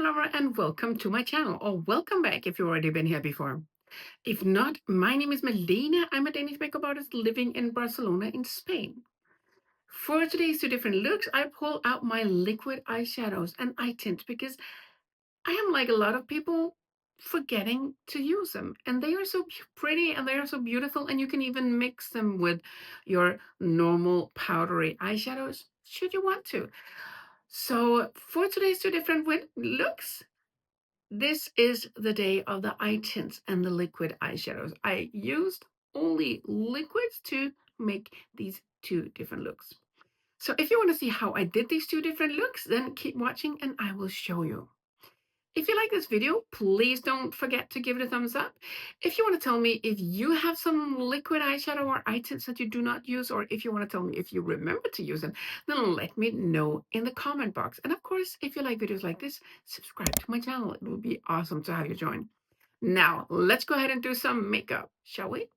lover, and welcome to my channel, or welcome back if you've already been here before. If not, my name is Malene. I'm a Danish makeup artist living in Barcelona in Spain. For today's two different looks, I pull out my liquid eyeshadows and eye tints because I am, like a lot of people, forgetting to use them. And they are so pretty and they are so beautiful, and you can even mix them with your normal powdery eyeshadows should you want to. So for today's two different looks, this is the day of the eye tints and the liquid eyeshadows. I used only liquids to make these two different looks. So if you want to see how I did these two different looks, then keep watching and I will show you. If you like this video, please don't forget to give it a thumbs up. If you want to tell me if you have some liquid eyeshadow or eye tints that you do not use, or if you want to tell me if you remember to use them, then let me know in the comment box. And of course, if you like videos like this, subscribe to my channel. It would be awesome to have you join. Now, let's go ahead and do some makeup, shall we?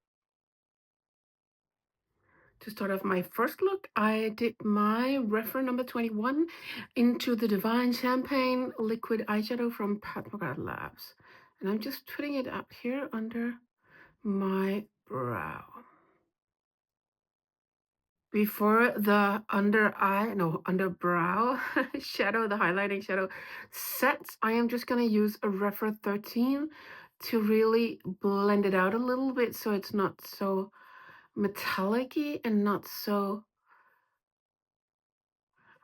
To start off my first look, I did my reference number 21 into the Divine Champagne liquid eyeshadow from Pat McGrath Labs. And I'm just putting it up here under my brow. Before the underbrow shadow, the highlighting shadow sets, I am just going to use a reference 13 to really blend it out a little bit so it's not so metallic-y and not so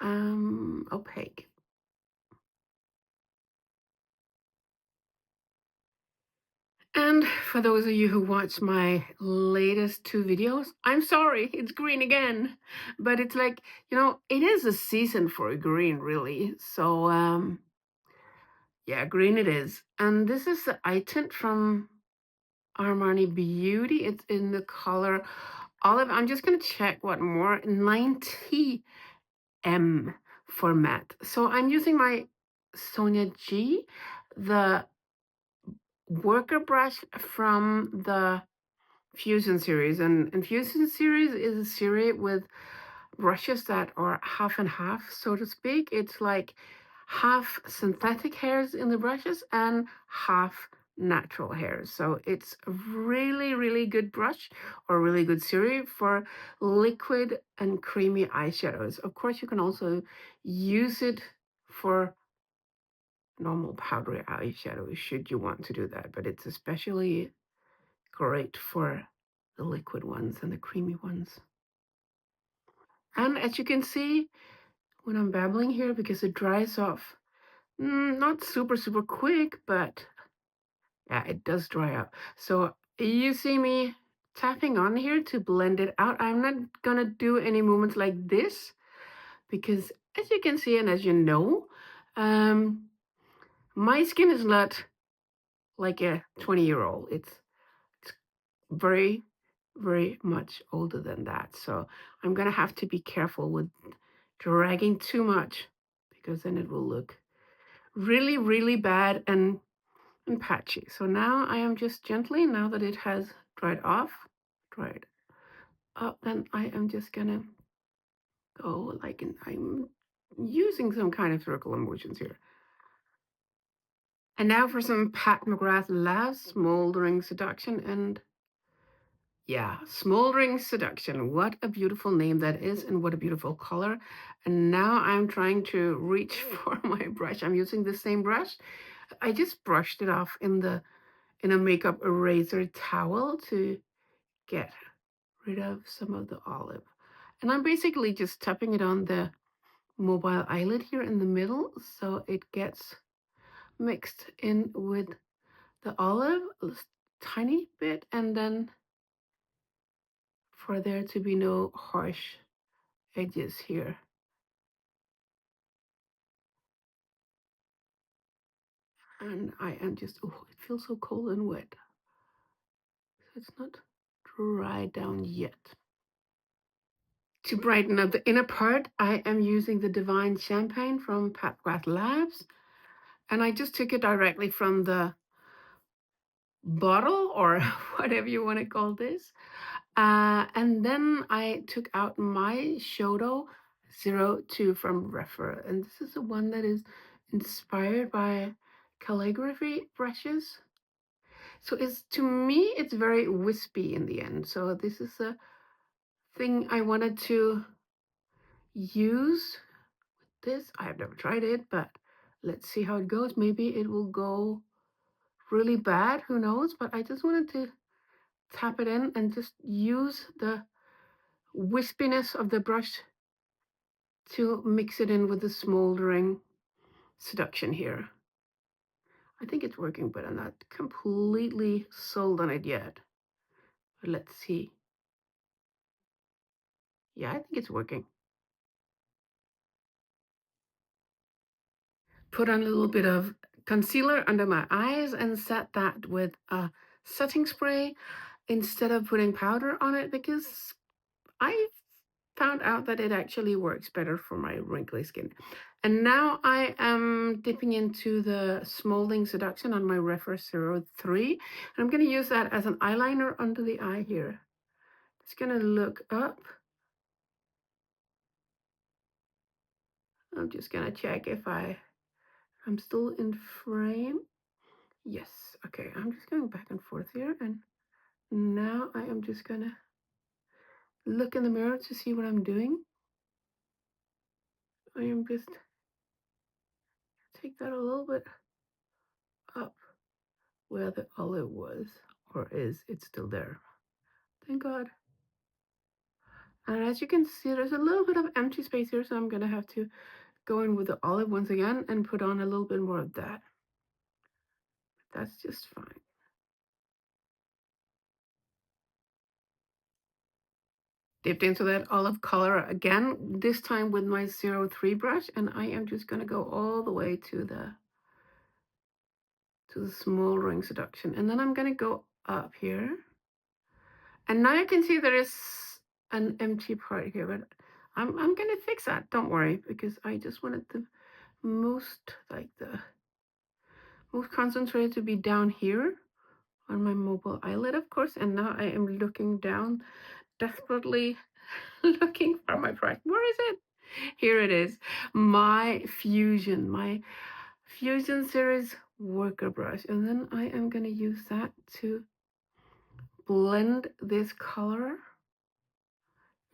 opaque. And for those of you who watched my latest two videos, I'm sorry, it's green again. But it's like, it is a season for green, really. So, yeah, green it is. And this is the eye tint from Armani Beauty. It's in the color olive. I'm just going to check what more. 90M format. So I'm using my Sonia G, the worker brush from the Fusion series. And Fusion series is a series with brushes that are half and half, so to speak. It's like half synthetic hairs in the brushes and half natural hairs. So it's a really, really good brush or really good series for liquid and creamy eyeshadows. Of course, you can also use it for normal powdery eyeshadow should you want to do that, but it's especially great for the liquid ones and the creamy ones. And as you can see, when I'm babbling here, because it dries off, not super, super quick, but yeah, it does dry up. So you see me tapping on here to blend it out. I'm not gonna do any movements like this, because as you can see, and as you know, my skin is not like a 20-year-old. It's very, very much older than that. So I'm gonna have to be careful with dragging too much, because then it will look really, really bad and patchy. So now I am just gently, now that it has dried up, then I am just gonna go like, I'm using some kind of circular motions here. And now for some Pat McGrath Labs Smoldering Seduction. And yeah, Smoldering Seduction. What a beautiful name that is, and what a beautiful color. And now I'm trying to reach for my brush. I'm using the same brush. I just brushed it off in a makeup eraser towel to get rid of some of the olive. And I'm basically just tapping it on the mobile eyelid here in the middle, so it gets mixed in with the olive a tiny bit, and then for there to be no harsh edges here. And I am just, oh, it feels so cold and wet. So it's not dried down yet. To brighten up the inner part, I am using the Divine Champagne from Pat McGrath Labs. And I just took it directly from the bottle, or whatever you want to call this. And then I took out my Shadow 02 from Refer. And this is the one that is inspired by calligraphy brushes. So to me, it's very wispy in the end. So this is a thing I wanted to use with this. I've never tried it, but let's see how it goes. Maybe it will go really bad, who knows? But I just wanted to tap it in and just use the wispiness of the brush to mix it in with the smoldering seduction here. I think it's working, but I'm not completely sold on it yet. But let's see. Yeah, I think it's working. Put on a little bit of concealer under my eyes and set that with a setting spray instead of putting powder on it, because I found out that it actually works better for my wrinkly skin. And now I am dipping into the Smoldering Seduction on my Refer 03. And I'm going to use that as an eyeliner under the eye here. It's going to look up. I'm just going to check if I'm still in frame. Yes. Okay. I'm just going back and forth here. And now I am just going to look in the mirror to see what I'm doing. I am just take that a little bit up where the olive was, or is. It's still there. Thank God. And as you can see, there's a little bit of empty space here, so I'm going to have to go in with the olive once again and put on a little bit more of that. That's just fine. Dipped into that olive color again, this time with my 03 brush, and I am just going to go all the way to the Smoldering Seduction. And then I'm going to go up here. And now you can see there is an empty part here, but I'm going to fix that. Don't worry, because I just wanted the most concentrated to be down here on my mobile eyelid, of course. And now I am looking down, desperately looking for my brush. Where is it? Here it is. My Fusion series worker brush. And then I am going to use that to blend this color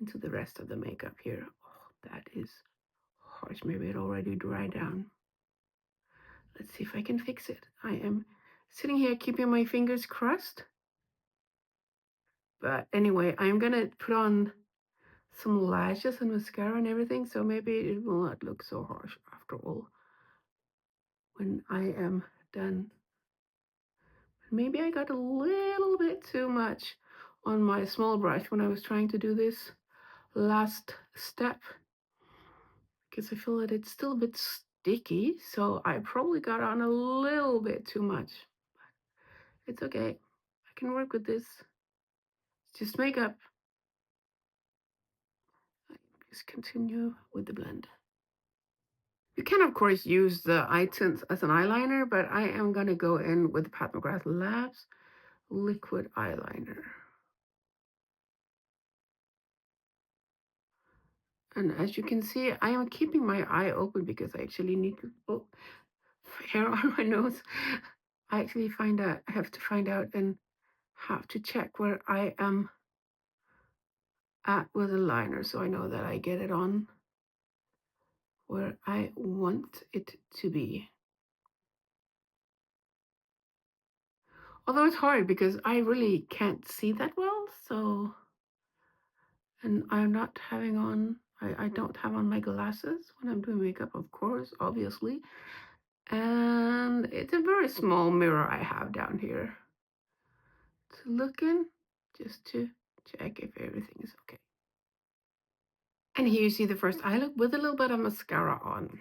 into the rest of the makeup here. Oh, that is harsh. Maybe it already dried down. Let's see if I can fix it. I am sitting here keeping my fingers crossed. But anyway, I'm gonna put on some lashes and mascara and everything, so maybe it will not look so harsh after all when I am done. Maybe I got a little bit too much on my small brush when I was trying to do this last step, because I feel that it's still a bit sticky, so I probably got on a little bit too much. It's okay. I can work with this. It's just makeup. Just continue with the blend. You can, of course, use the Eye Tints as an eyeliner, but I am going to go in with Pat McGrath Labs liquid eyeliner. And as you can see, I am keeping my eye open because I actually need to, hair on my nose. I actually have to find out and have to check where I am at with the liner, so I know that I get it on where I want it to be. Although it's hard because I really can't see that well, so, and I'm not having on, I don't have on my glasses when I'm doing makeup, of course, obviously. And it's a very small mirror I have down here to look in, just to check if everything is okay. And here you see the first eye look with a little bit of mascara on.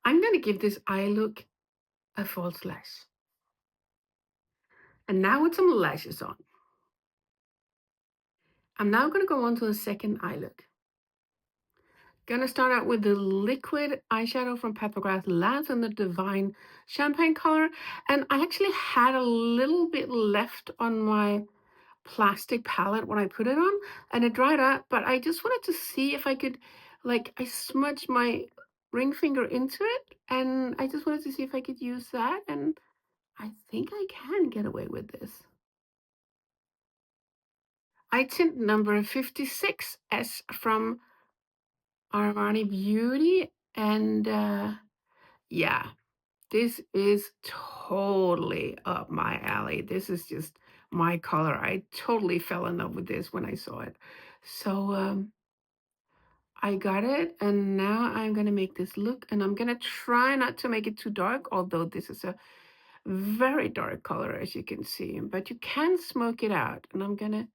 I'm going to give this eye look a false lash. And now with some lashes on. I'm now going to go on to the second eye look. Gonna start out with the liquid eyeshadow from Pat McGrath Labs in the Divine Champagne color. And I actually had a little bit left on my plastic palette when I put it on, and it dried up, but I just wanted to see if I could, I smudged my ring finger into it, and I just wanted to see if I could use that, and I think I can get away with this. Eye tint number 56S from Armani Beauty, and yeah, this is totally up my alley. This is just my color. I totally fell in love with this when I saw it. So I got it, and now I'm gonna make this look, and I'm gonna try not to make it too dark, although this is a very dark color, as you can see, but you can smoke it out, and I'm gonna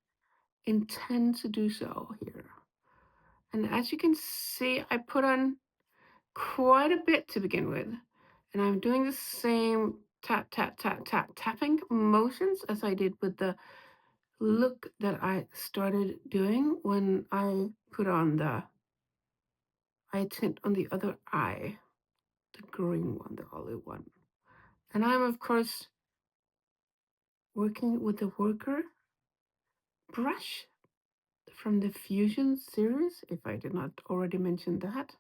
intend to do so here. And as you can see, I put on quite a bit to begin with, and I'm doing the same tap, tap, tap, tap, tapping motions as I did with the look that I started doing when I put on the eye tint on the other eye, the green one, the olive one. And I'm, of course, working with the worker brush from the Fusion series, if I did not already mention that.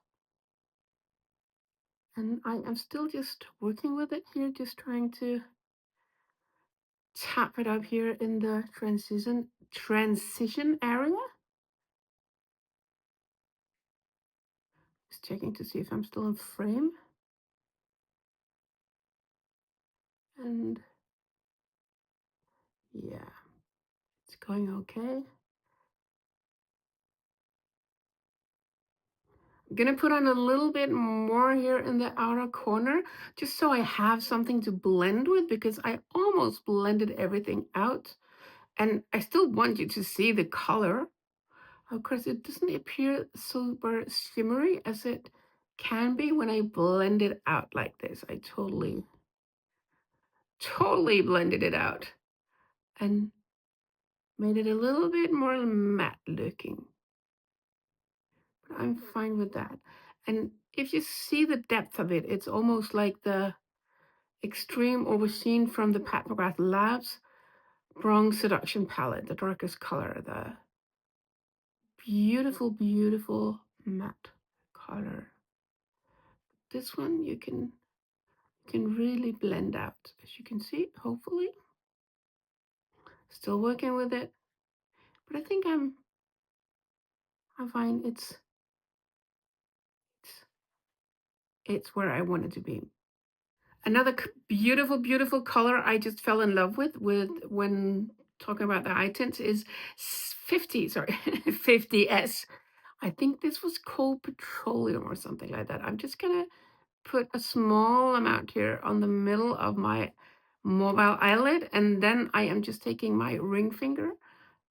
And I am still just working with it here, just trying to tap it up here in the transition area. Just checking to see if I'm still in frame. And yeah, it's going okay. I'm gonna put on a little bit more here in the outer corner, just so I have something to blend with, because I almost blended everything out. And I still want you to see the color. Of course, it doesn't appear super shimmery as it can be when I blend it out like this. I totally blended it out and made it a little bit more matte looking. But I'm fine with that. And if you see the depth of it, it's almost like the Extreme Overseen from the Pat McGrath Labs Bronze Seduction palette, the darkest color, the beautiful, beautiful matte color. This one you can really blend out, as you can see, hopefully. Still working with it, but I think I'm fine. It's where I want it to be. Another beautiful, beautiful color I just fell in love with when talking about the eye tints is 50S. I think this was called petroleum or something like that. I'm just gonna put a small amount here on the middle of my mobile eyelid, and then I am just taking my ring finger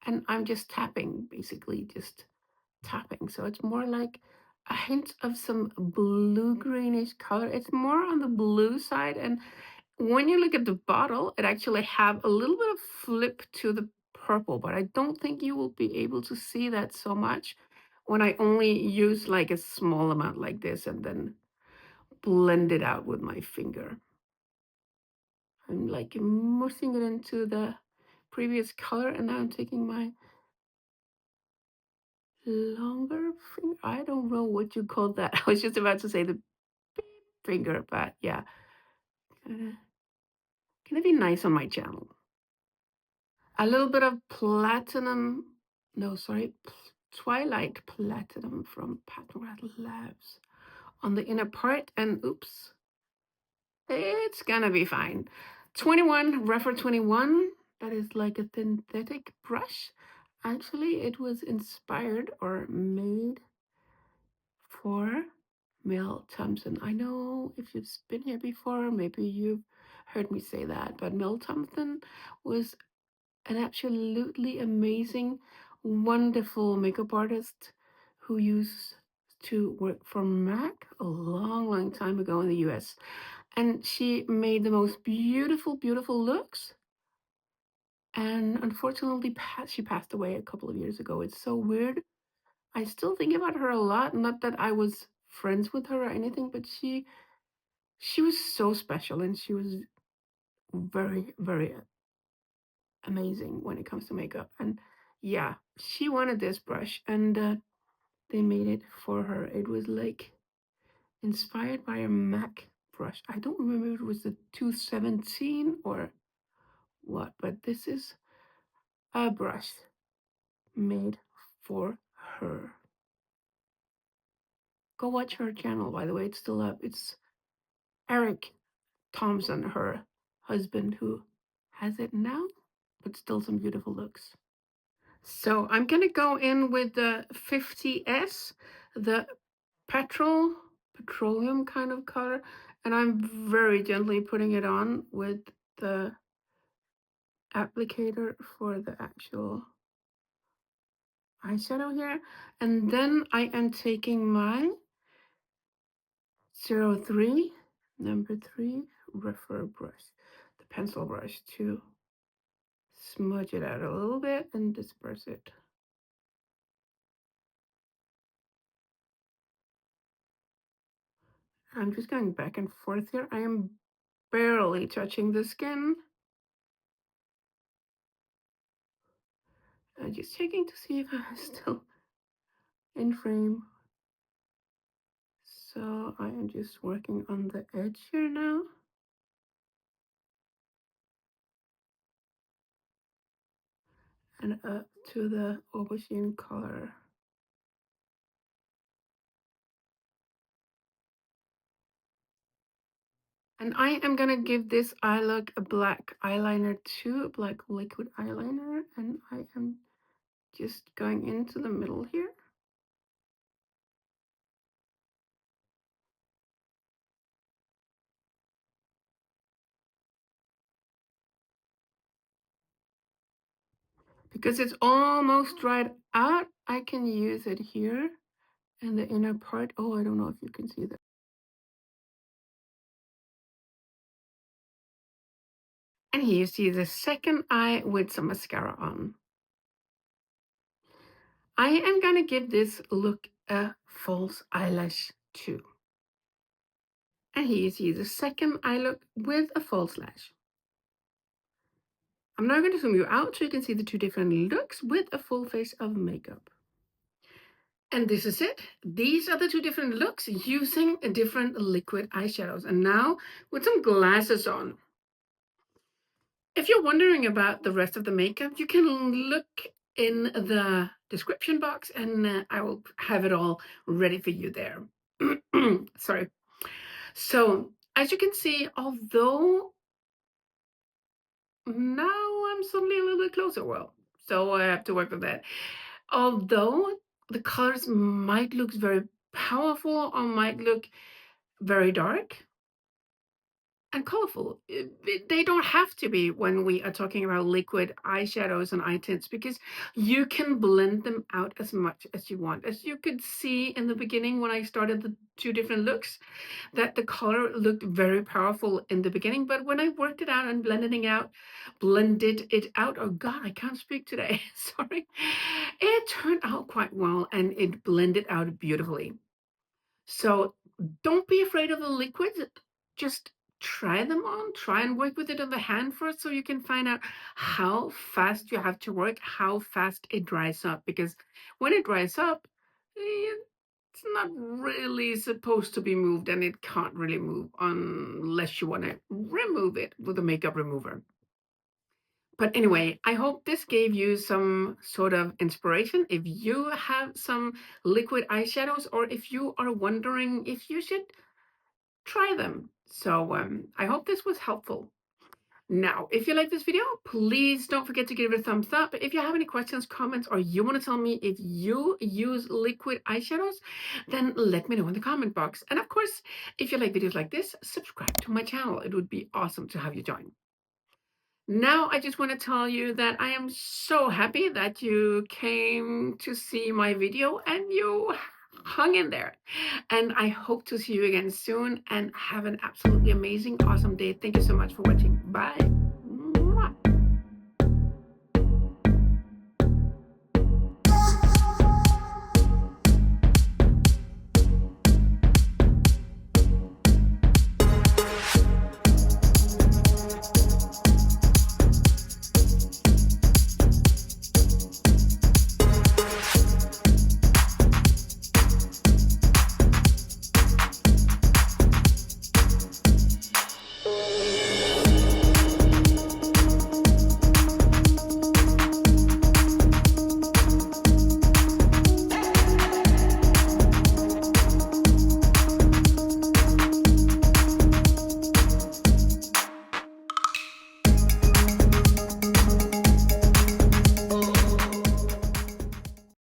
and I'm just tapping, basically just tapping. So it's more like a hint of some blue greenish color. It's more on the blue side, and when you look at the bottle, it actually have a little bit of flip to the purple, but I don't think you will be able to see that so much when I only use like a small amount like this and then blend it out with my finger. I'm like immersing it into the previous color, and now I'm taking my longer finger. I don't know what you call that. I was just about to say the finger, but yeah. Gonna be nice on my channel. A little bit of platinum, no, sorry, Twilight Platinum from Pat McGrath Labs on the inner part, and oops, it's gonna be fine. 21, Refer 21, that is like a synthetic brush. Actually, it was inspired or made for Mel Thompson. I know if you've been here before, maybe you've heard me say that, but Mel Thompson was an absolutely amazing, wonderful makeup artist who used to work for MAC a long, long time ago in the US. And she made the most beautiful, beautiful looks. And unfortunately, she passed away a couple of years ago. It's so weird. I still think about her a lot. Not that I was friends with her or anything, but she was so special, and she was very, very amazing when it comes to makeup. And yeah, she wanted this brush, and they made it for her. It was like inspired by a MAC brush. I don't remember if it was the 217 or what, but this is a brush made for her. Go watch her channel, by the way, it's still up. It's Eric Thompson, her husband, who has it now, but still some beautiful looks. So I'm gonna go in with the 50S, the petroleum kind of color, and I'm very gently putting it on with the applicator for the actual eyeshadow here. And then I am taking my 03, number 3 refer brush, the pencil brush, to smudge it out a little bit and disperse it. I'm just going back and forth here. I am barely touching the skin. I'm just checking to see if I'm still in frame. So I am just working on the edge here now. And up to the aubergine color. And I am gonna give this eye look a black eyeliner too, a black liquid eyeliner. And I am just going into the middle here. Because it's almost dried out, I can use it here in the inner part. Oh, I don't know if you can see that. And here you see the second eye with some mascara on. I am gonna give this look a false eyelash too. And here you see the second eye look with a false lash. I'm now going to zoom you out so you can see the two different looks with a full face of makeup. And this is it. These are the two different looks using different liquid eyeshadows. And now with some glasses on. If you're wondering about the rest of the makeup, you can look in the description box and I will have it all ready for you there. Sorry. So as you can see, although now I'm suddenly a little bit closer, well, so I have to work with that. Although the colors might look very powerful or might look very dark and colorful, they don't have to be when we are talking about liquid eyeshadows and eye tints, because you can blend them out as much as you want. As you could see in the beginning when I started the two different looks, that the color looked very powerful in the beginning, but when I worked it out and blended it out, oh God, I can't speak today, sorry. It turned out quite well and it blended out beautifully. So don't be afraid of the liquids. Just try them on, try and work with it on the hand first so you can find out how fast you have to work, how fast it dries up. Because when it dries up, it's not really supposed to be moved and it can't really move unless you want to remove it with a makeup remover. But anyway, I hope this gave you some sort of inspiration. If you have some liquid eyeshadows or if you are wondering if you should try them. So I hope this was helpful. Now, if you like this video, please don't forget to give it a thumbs up. If you have any questions, comments, or you want to tell me if you use liquid eyeshadows, then let me know in the comment box. And of course, if you like videos like this, subscribe to my channel. It would be awesome to have you join. Now, I just want to tell you that I am so happy that you came to see my video and you hung in there. And I hope to see you again soon and have an absolutely amazing, awesome day. Thank you so much for watching. Bye.